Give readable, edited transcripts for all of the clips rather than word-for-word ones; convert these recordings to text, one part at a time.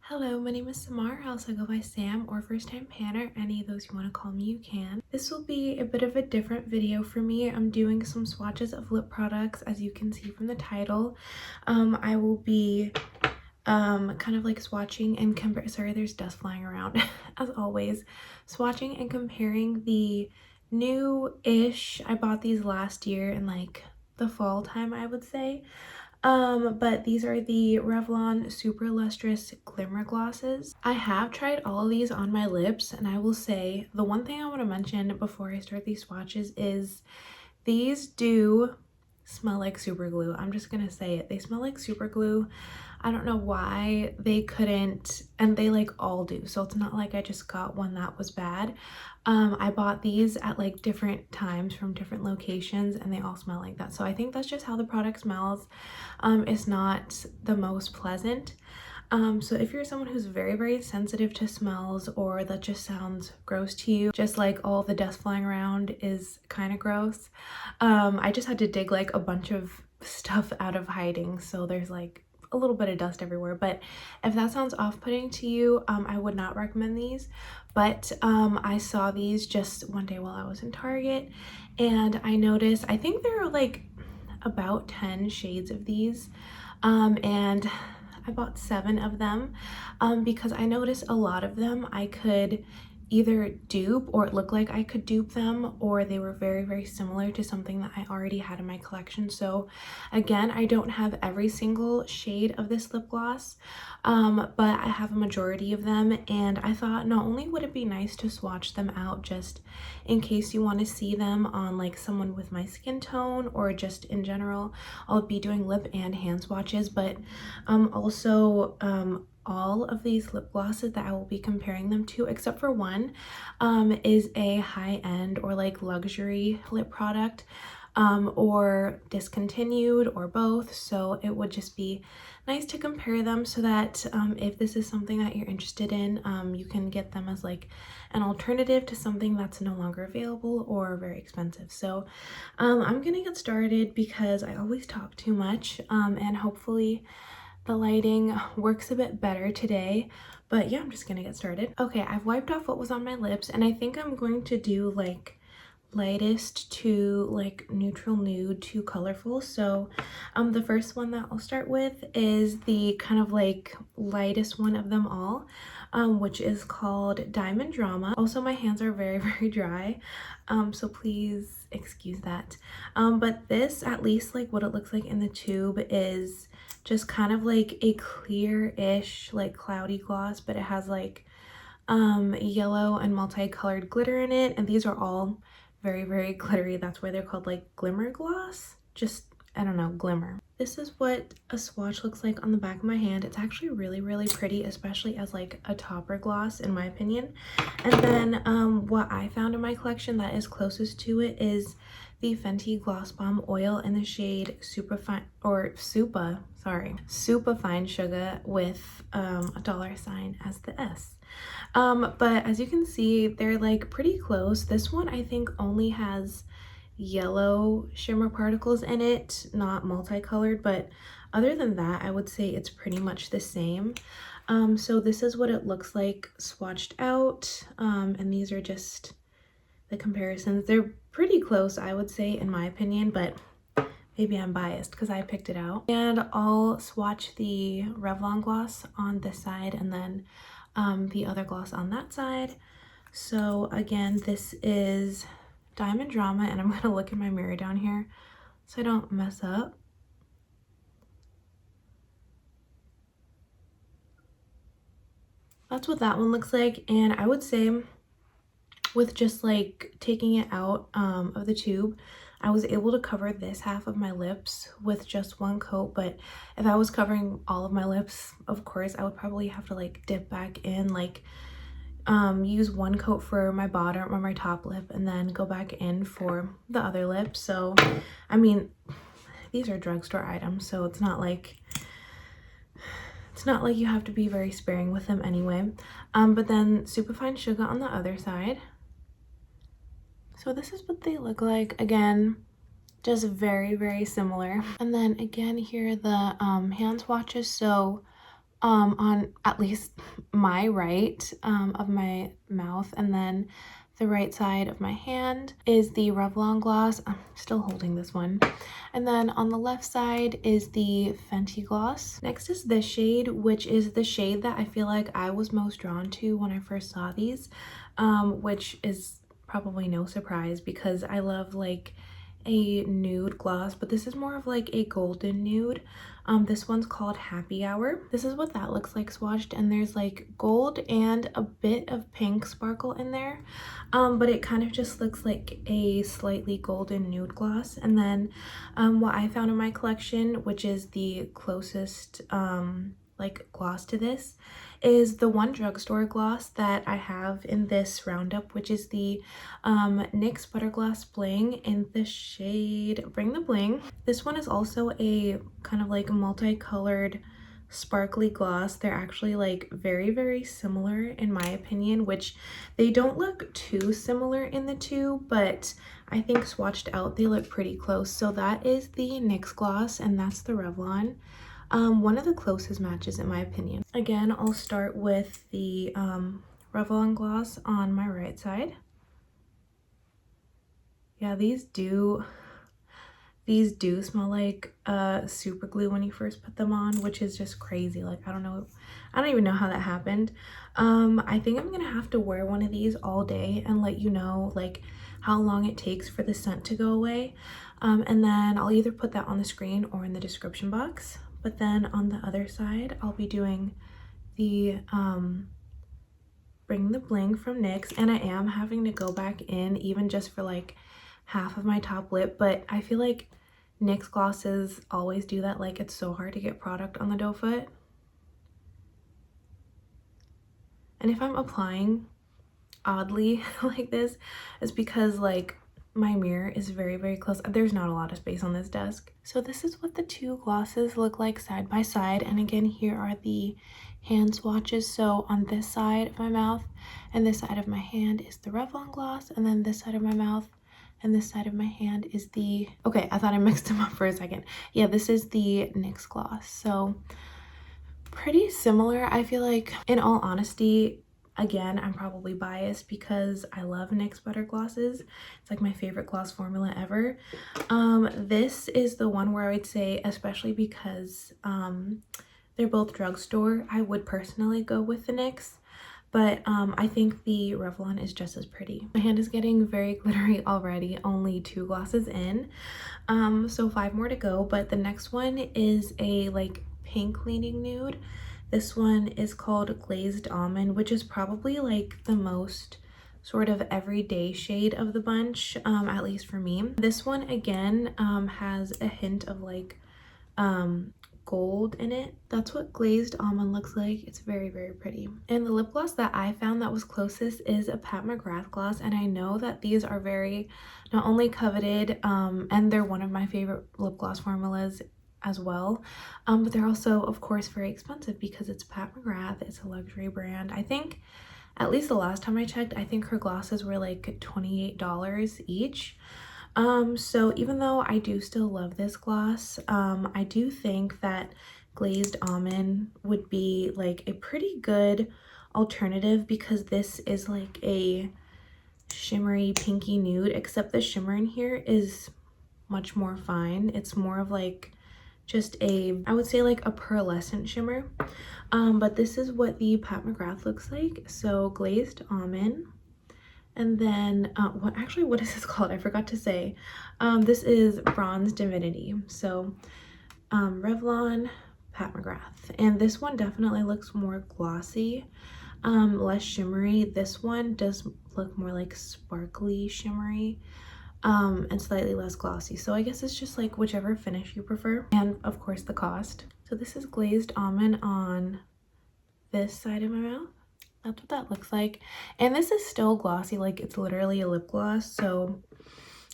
Hello, my name is Samar. I also go by Sam or First Time Panner. Any of those you want to call me, you can. This will be a bit of a different video for me. I'm doing some swatches of lip products, as you can see from the title. I will be kind of like swatching and sorry, there's dust flying around as always. Swatching and comparing the new-ish. I bought these last year in like the fall time, I would say. But these are the Revlon Super Lustrous Glimmer Glosses. I have tried all of these on my lips, and I will say the one thing I want to mention before I start these swatches is these do smell like super glue. I'm just gonna say it. They smell like super glue. I don't know why they couldn't, and they like all do, so it's not like I just got one that was bad. I bought these at like different times from different locations and they all smell like that, so I think that's just how the product smells. It's not the most pleasant. So if you're someone who's very sensitive to smells, or that just sounds gross to you, just like all the dust flying around is kind of gross, I just had to dig like a bunch of stuff out of hiding, so there's like a little bit of dust everywhere. But if that sounds off-putting to you, I would not recommend these. But I saw these just one day while I was in Target, and I noticed, I think there are like about 10 shades of these, and I bought 7 of them because I noticed a lot of them I could either dupe, or it looked like I could dupe them, or they were very similar to something that I already had in my collection. So again, I don't have every single shade of this lip gloss, but I have a majority of them, and I thought not only would it be nice to swatch them out just in case you want to see them on like someone with my skin tone, or just in general, I'll be doing lip and hand swatches, but also all of these lip glosses that I will be comparing them to, except for one, is a high-end or like luxury lip product, or discontinued, or both. So it would just be nice to compare them so that if this is something that you're interested in, you can get them as like an alternative to something that's no longer available or very expensive. So I'm gonna get started because I always talk too much, and hopefully the lighting works a bit better today. But yeah, I'm just gonna get started. Okay, I've wiped off what was on my lips, and I think I'm going to do like lightest to like neutral nude to colorful. So the first one that I'll start with is the kind of like lightest one of them all, which is called Diamond Drama. Also, my hands are very dry, so please excuse that. But this, at least like what it looks like in the tube, is just kind of like a clear-ish like cloudy gloss, but it has like yellow and multicolored glitter in it, and these are all very glittery. That's why they're called like glimmer gloss. Just, I don't know, glimmer. This is what a swatch looks like on the back of my hand. It's actually really pretty, especially as like a topper gloss in my opinion. And then what I found in my collection that is closest to it is the Fenty Gloss Bomb Oil in the shade Super Fine, or Supa Fine Sugar, with a $sign as the S. But as you can see, they're like pretty close. This one I think only has yellow shimmer particles in it, not multicolored, but other than that, I would say it's pretty much the same. So this is what it looks like swatched out, and these are just the comparisons. They're pretty close, I would say, in my opinion, but maybe I'm biased because I picked it out. And I'll swatch the Revlon gloss on this side, and then the other gloss on that side. So again, this is Diamond Drama, and I'm gonna look in my mirror down here so I don't mess up. That's what that one looks like, and I would say with just like taking it out of the tube, I was able to cover this half of my lips with just one coat. But if I was covering all of my lips, of course I would probably have to like dip back in, like use one coat for my bottom or my top lip, and then go back in for the other lip. So I mean, these are drugstore items, so it's not like you have to be very sparing with them anyway. But then Super Fine Sugar on the other side. So this is what they look like. Again, just very similar. And then again here, the hand swatches. So on at least my right of my mouth, and then the right side of my hand is the Revlon gloss. I'm still holding this one. And then on the left side is the Fenty gloss. Next is this shade, which is the shade that I feel like I was most drawn to when I first saw these, which is probably no surprise because I love like a nude gloss, but this is more of like a golden nude. This one's called Happy Hour. This is what that looks like swatched, and there's like gold and a bit of pink sparkle in there, but it kind of just looks like a slightly golden nude gloss. And then what I found in my collection, which is the closest like gloss to this, is the one drugstore gloss that I have in this roundup, which is the NYX Butter Gloss Bling in the shade Bring the Bling. This one is also a kind of like multicolored sparkly gloss. They're actually like very similar in my opinion, which they don't look too similar in the two, but I think swatched out they look pretty close. So that is the NYX gloss, and that's the Revlon. One of the closest matches in my opinion. Again, I'll start with the Revlon gloss on my right side. Yeah, these do smell like super glue when you first put them on, which is just crazy. Like, I don't even know how that happened. I think I'm gonna have to wear one of these all day and let you know like how long it takes for the scent to go away, and then I'll either put that on the screen or in the description box. But then on the other side, I'll be doing the Bring the Bling from NYX, and I am having to go back in even just for like half of my top lip, but I feel like NYX glosses always do that. Like, it's so hard to get product on the doe foot. And if I'm applying oddly like this, it's because like my mirror is very close. There's not a lot of space on this desk. So this is what the two glosses look like side by side. And again, here are the hand swatches. So on this side of my mouth and this side of my hand is the Revlon gloss, and then this side of my mouth and this side of my hand is the, okay, I thought I mixed them up for a second. Yeah, this is the NYX gloss. So pretty similar. I feel like, in all honesty, again, I'm probably biased because I love NYX Butter Glosses. It's like my favorite gloss formula ever. This is the one where I would say, especially because they're both drugstore, I would personally go with the NYX. But I think the Revlon is just as pretty. My hand is getting very glittery already, only 2 glosses in. So 5 more to go, but the next one is a like pink leaning nude. This one is called Glazed Almond, which is probably like the most sort of everyday shade of the bunch, at least for me. This one again has a hint of like gold in it. That's what Glazed Almond looks like. It's very pretty. And the lip gloss that I found that was closest is a Pat McGrath gloss, and I know that these are very not only coveted, and they're one of my favorite lip gloss formulas as well, but they're also of course very expensive because it's Pat McGrath. It's a luxury brand. I think, at least the last time I checked, I think her glosses were like $28 each. So even though I do still love this gloss, I do think that Glazed Almond would be like a pretty good alternative because this is like a shimmery pinky nude, except the shimmer in here is much more fine. It's more of like just a, I would say like a pearlescent shimmer. But this is what the Pat McGrath looks like. So Glazed Almond. And then what is this called? I forgot to say. This is Bronze Divinity. So Revlon, Pat McGrath. And this one definitely looks more glossy, less shimmery. This one does look more like sparkly shimmery, and slightly less glossy. So I guess it's just like whichever finish you prefer, and of course the cost. So this is Glazed Almond on this side of my mouth. That's what that looks like. And this is still glossy, like it's literally a lip gloss. So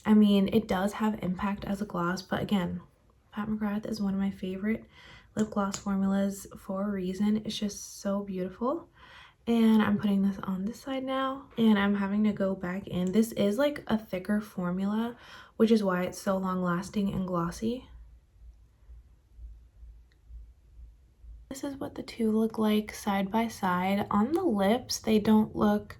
I mean, it does have impact as a gloss, but again, Pat McGrath is one of my favorite lip gloss formulas for a reason. It's just so beautiful. And I'm putting this on this side now, and I'm having to go back in. This is like a thicker formula, which is why it's so long lasting and glossy. This is what the two look like side by side. On the lips, they don't look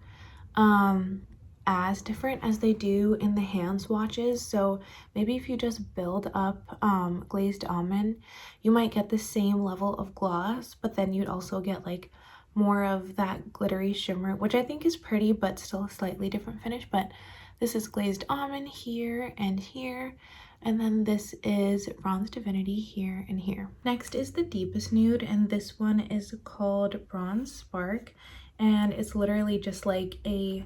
as different as they do in the hand swatches. So maybe if you just build up Glazed Almond, you might get the same level of gloss, but then you'd also get like more of that glittery shimmer, which I think is pretty, but still a slightly different finish. But this is Glazed Almond here and here. And then this is Bronze Divinity here and here. Next is the deepest nude, and this one is called Bronze Spark. And it's literally just like a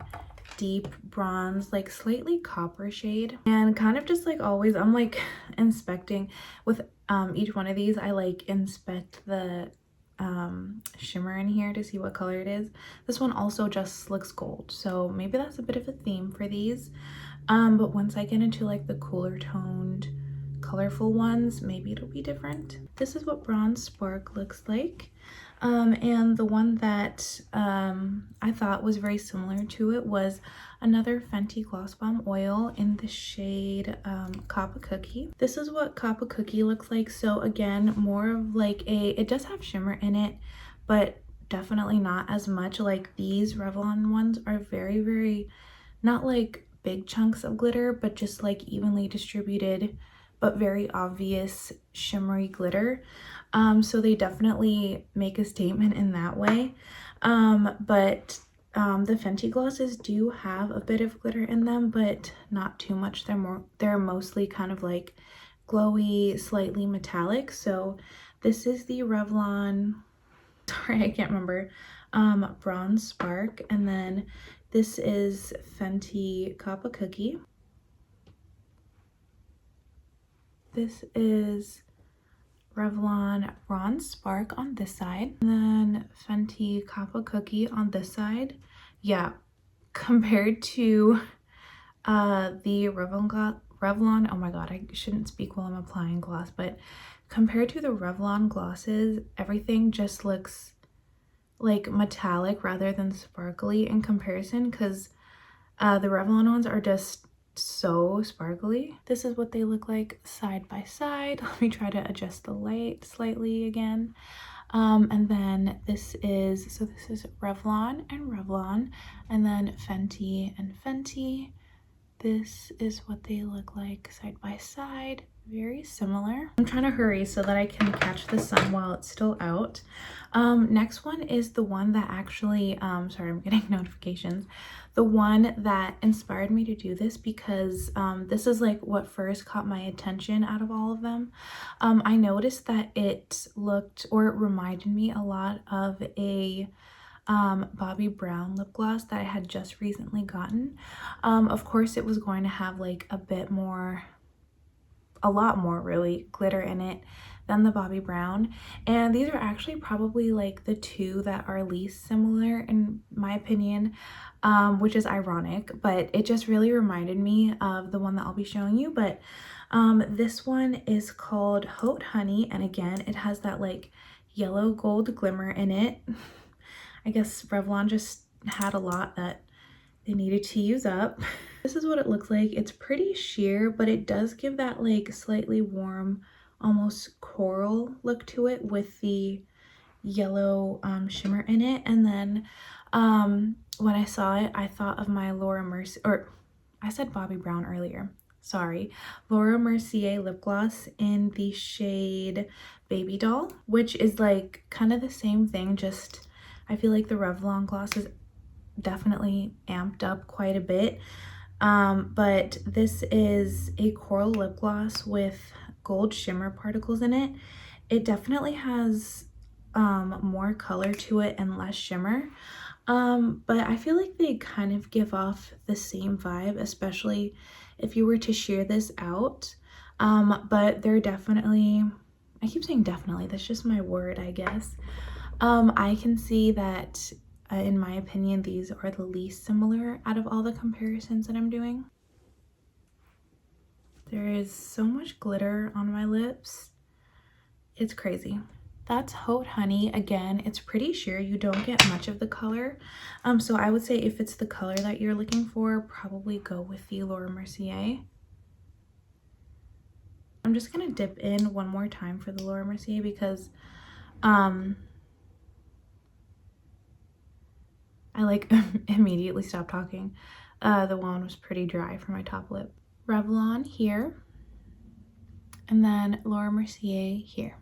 deep bronze, like slightly copper shade. And kind of just like always, I'm like inspecting with each one of these. I like inspect the shimmer in here to see what color it is. This one also just looks gold, so maybe that's a bit of a theme for these. But once I get into like the cooler toned colorful ones, maybe it'll be different. This is what Bronze Spark looks like. And the one that I thought was very similar to it was another Fenty Gloss Bomb Oil in the shade Coppa Cookie. This is what Coppa Cookie looks like. So again, more of like it does have shimmer in it, but definitely not as much. Like these Revlon ones are very, very, not like big chunks of glitter, but just like evenly distributed, but very obvious shimmery glitter. So they definitely make a statement in that way. But the Fenty glosses do have a bit of glitter in them, but not too much. They're mostly kind of like glowy, slightly metallic. So this is the Revlon, sorry, I can't remember, Bronze Spark, and then this is Fenty Coppa Cookie. This is Revlon Bronze Spark on this side, and then Fenty Coppa Cookie on this side. Yeah, compared to the Revlon, oh my god, I shouldn't speak while I'm applying gloss, but compared to the Revlon glosses, everything just looks like metallic rather than sparkly in comparison, because the Revlon ones are just so sparkly. This is what they look like side by side. Let me try to adjust the light slightly again. And then this is Revlon and Revlon, and then Fenty and Fenty. This is what they look like side by side. Very similar. I'm trying to hurry so that I can catch the sun while it's still out. Next one is the one that actually, sorry, I'm getting notifications. The one that inspired me to do this, because this is like what first caught my attention out of all of them. I noticed that it looked, or it reminded me a lot of a Bobbi Brown lip gloss that I had just recently gotten. Of course it was going to have like a lot more really glitter in it than the Bobbi Brown, and these are actually probably like the two that are least similar in my opinion, which is ironic, but it just really reminded me of the one that I'll be showing you. But this one is called Haute Honey, and again it has that like yellow gold glimmer in it. I guess Revlon just had a lot that they needed to use up. This is what it looks like. It's pretty sheer, but it does give that like slightly warm, almost coral look to it with the yellow shimmer in it. And then when I saw it, I thought of my Laura Mercier, or I said Bobbi Brown earlier, sorry, Laura Mercier lip gloss in the shade Baby Doll, which is like kind of the same thing, just I feel like the Revlon gloss is definitely amped up quite a bit. But this is a coral lip gloss with gold shimmer particles in it. It definitely has more color to it and less shimmer. But I feel like they kind of give off the same vibe, especially if you were to sheer this out. But they're definitely, I keep saying definitely, that's just my word, I guess. I can see that in my opinion, these are the least similar out of all the comparisons that I'm doing. There is so much glitter on my lips. It's crazy. That's Haute Honey. Again, it's pretty sheer. You don't get much of the color. So I would say if it's the color that you're looking for, probably go with the Laura Mercier. I'm just gonna dip in one more time for the Laura Mercier because I like immediately stopped talking. The one was pretty dry for my top lip. Revlon here, and then Laura Mercier here.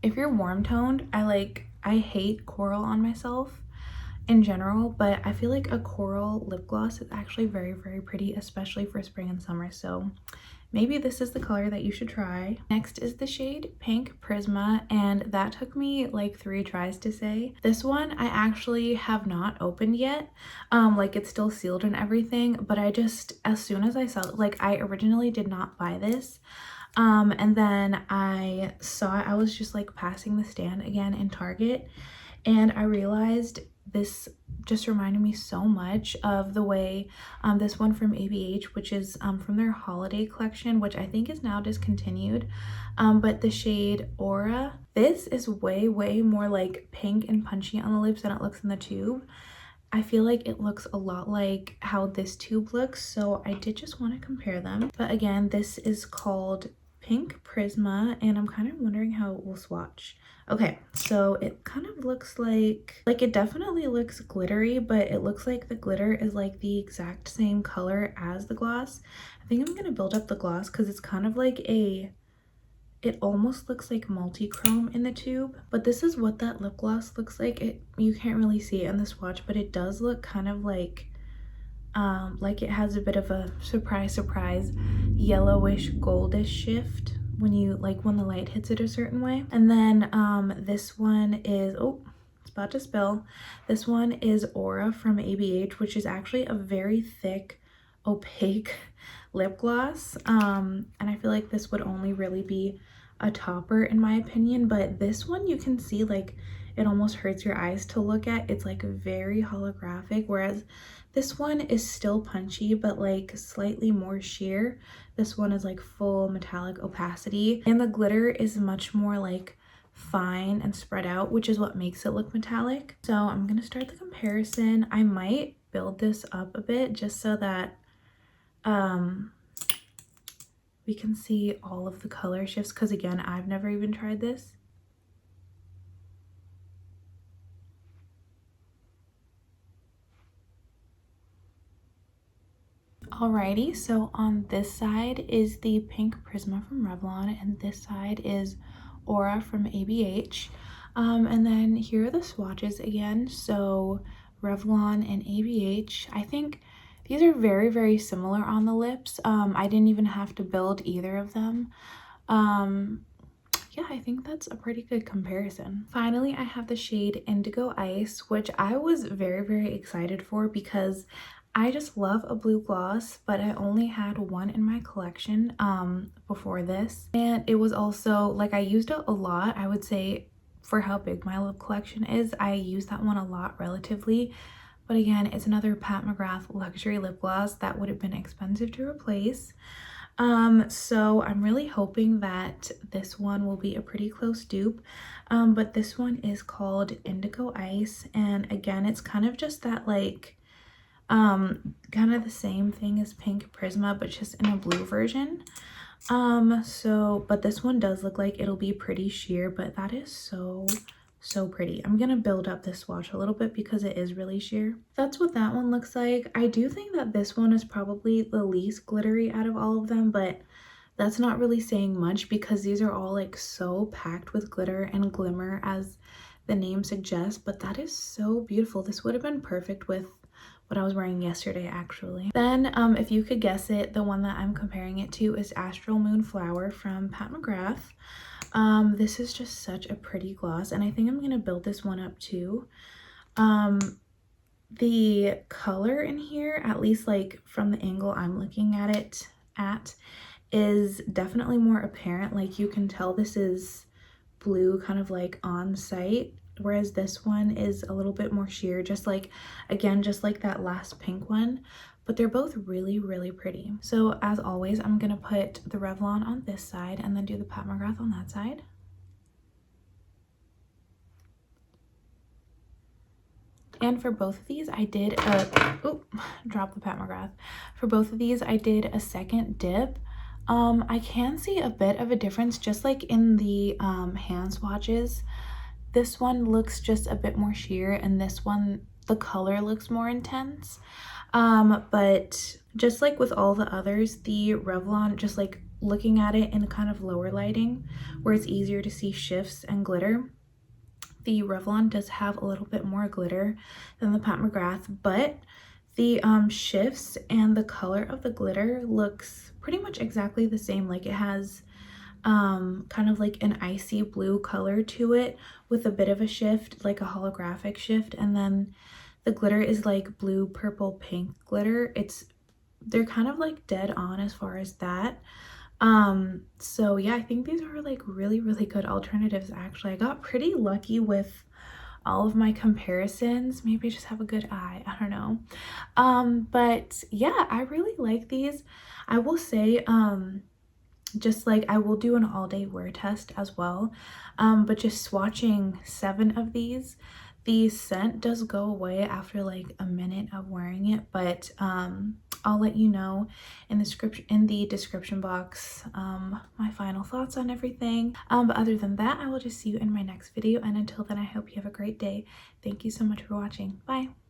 If you're warm toned, I hate coral on myself in general, but I feel like a coral lip gloss is actually very, very pretty, especially for spring and summer. So maybe this is the color that you should try. Next is the shade Pink Prisma, and that took me like 3 tries to say. This one I actually have not opened yet. Like it's still sealed and everything, but I just, as soon as I saw it, like I originally did not buy this. And then I saw it, I was just like passing the stand again in Target, and I realized this just reminded me so much of the way this one from ABH, which is from their holiday collection, which I think is now discontinued, but the shade Aura. This is way more like pink and punchy on the lips than it looks in the tube. I feel like it looks a lot like how this tube looks, so I did just want to compare them. But again, this is called Pink Prisma, and I'm kind of wondering how it will swatch. Okay, so it kind of looks like it definitely looks glittery, but it looks like the glitter is like the exact same color as the gloss. I think I'm gonna build up the gloss because it's kind of like it almost looks like multi-chrome in the tube, but this is what that lip gloss looks like. You can't really see it in the swatch, but it does look kind of like it has a bit of a surprise yellowish goldish shift when the light hits it a certain way. And then this one is, oh, it's about to spill. This one is Aura from ABH, which is actually a very thick, opaque lip gloss. And I feel like this would only really be a topper in my opinion, but this one you can see like it almost hurts your eyes to look at. It's like very holographic, whereas this one is still punchy but like slightly more sheer. This one is like full metallic opacity, and the glitter is much more like fine and spread out, which is what makes it look metallic. So I'm gonna start the comparison. I might build this up a bit just so that we can see all of the color shifts, because again, I've never even tried this. Alrighty, so on this side is the Pink Prisma from Revlon, and this side is Aura from ABH. And then here are the swatches again. So Revlon and ABH, I think these are very similar on the lips. I didn't even have to build either of them. Yeah, I think that's a pretty good comparison. Finally, I have the shade Indigo Ice, which I was very excited for because I just love a blue gloss, but I only had one in my collection before this. And it was also, like, I used it a lot. I would say for how big my lip collection is, I use that one a lot relatively. But again, it's another Pat McGrath luxury lip gloss that would have been expensive to replace. So I'm really hoping that this one will be a pretty close dupe. But this one is called Indigo Ice, and again, it's kind of just that like kind of the same thing as Pink Prisma, but just in a blue version. But this one does look like it'll be pretty sheer, but that is so pretty. I'm gonna build up this swatch a little bit because it is really sheer. That's what that one looks like. I do think that this one is probably the least glittery out of all of them, but that's not really saying much because these are all like so packed with glitter and glimmer, as the name suggests. But that is so beautiful. This would have been perfect with what I was wearing yesterday, actually. Then if you could guess it, the one that I'm comparing it to is Astral Moon Flower from Pat McGrath. This is just such a pretty gloss, and I think I'm gonna build this one up too. The color in here, at least like from the angle I'm looking at it is definitely more apparent. Like you can tell this is blue kind of like on site, whereas this one is a little bit more sheer, just like, again, just like that last pink one. But they're both really pretty. So as always, I'm gonna put the Revlon on this side and then do the Pat McGrath on that side. And for both of these, I did a, drop the Pat McGrath. For both of these, I did a second dip. I can see a bit of a difference just like in the hand swatches. This one looks just a bit more sheer, and this one, the color looks more intense. But just like with all the others, the Revlon, just like looking at it in kind of lower lighting where it's easier to see shifts and glitter, the Revlon does have a little bit more glitter than the Pat McGrath, but the shifts and the color of the glitter looks pretty much exactly the same. Like it has kind of like an icy blue color to it with a bit of a shift, like a holographic shift, and then the glitter is like blue, purple, pink glitter. They're kind of like dead on as far as that. So yeah, I think these are like really good alternatives. Actually, I got pretty lucky with all of my comparisons. Maybe I just have a good eye, I don't know. But yeah, I really like these. I will say just like I will do an all-day wear test as well, but just swatching 7 of these, the scent does go away after like a minute of wearing it, but I'll let you know in the description box my final thoughts on everything. But other than that, I will just see you in my next video, and until then, I hope you have a great day. Thank you so much for watching. Bye.